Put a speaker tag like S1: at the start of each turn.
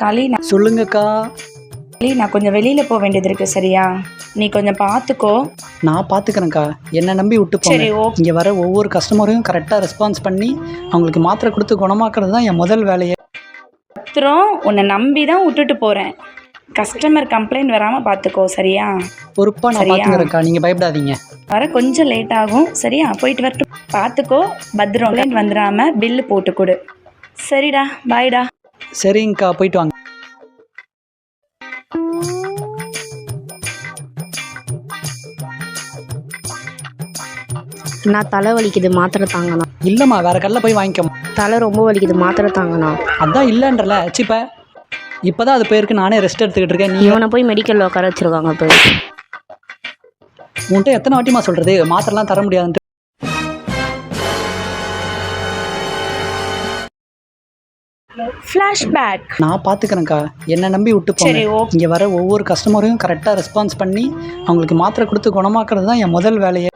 S1: களி
S2: சொல்லுங்கக்கா.
S1: நான் கொஞ்சம் வெளியில் போக வேண்டியது இருக்குது சரியா? நீ கொஞ்சம் பார்த்துக்கோ.
S2: நான் பார்த்துக்கிறேன்க்கா, என்னை நம்பி விட்டு போங்க.
S1: சரி ஓகே.
S2: இங்கே வர ஒவ்வொரு கஸ்டமரையும் கரெக்டாக ரெஸ்பான்ஸ் பண்ணி அவங்களுக்கு மாத்திரை கொடுத்து குணமாக்குறது தான் என் முதல் வேலையே.
S1: பத்திரம் உன்னை நம்பி தான் விட்டுட்டு போகிறேன். கஸ்டமர் கம்ப்ளைண்ட் வராமல் பார்த்துக்கோ சரியா?
S2: பொறுப்பாக நான்
S1: சரியா?
S2: பார்த்துக்கிறேன்க்கா, நீங்கள் பயப்படாதீங்க.
S1: வர கொஞ்சம் லேட் ஆகும் சரியா? போயிட்டு வரட்டும். பார்த்துக்கோ, பத்திரம் கம்ப்ளைண்ட் வந்துடாமல் பில்லு போட்டு கொடு. சரிடா, பாய்டா.
S2: சரிங்கக்கா, போயிட்டு வாங்க.
S3: நான் தலை வலிக்குது, மாத்திரை தாங்கண்ணா.
S2: இல்லைம்மா, வேற கடையில் போய் வாங்கிக்கோமா.
S3: தலை ரொம்ப வலிக்குது, மாத்திரை தாங்கண்ணா.
S2: அதான் இல்லைன்றல சிப்ப. இப்போ தான் அது போயிருக்கு, நானே ரெஸ்ட் எடுத்துக்கிட்டு இருக்கேன். நீ
S3: இவனை போய் மெடிக்கலில் உட்கார வச்சுருக்காங்க. போய்
S2: உன்கிட்ட எத்தனை வாட்டிமா சொல்கிறது மாத்திரைலாம் தர முடியாதுன்ட்டு?
S1: ஃப்ளாஷ்பேக்.
S2: நான் பார்த்துக்கிறேன்க்கா, என்னை நம்பி விட்டு போங்க.
S1: சரி ஓகே.
S2: இங்கே வர ஒவ்வொரு கஸ்டமரையும் கரெக்டாக ரெஸ்பான்ஸ் பண்ணி அவங்களுக்கு மாத்திரை கொடுத்து குணமாக்குறது தான் என் முதல் வேலையே.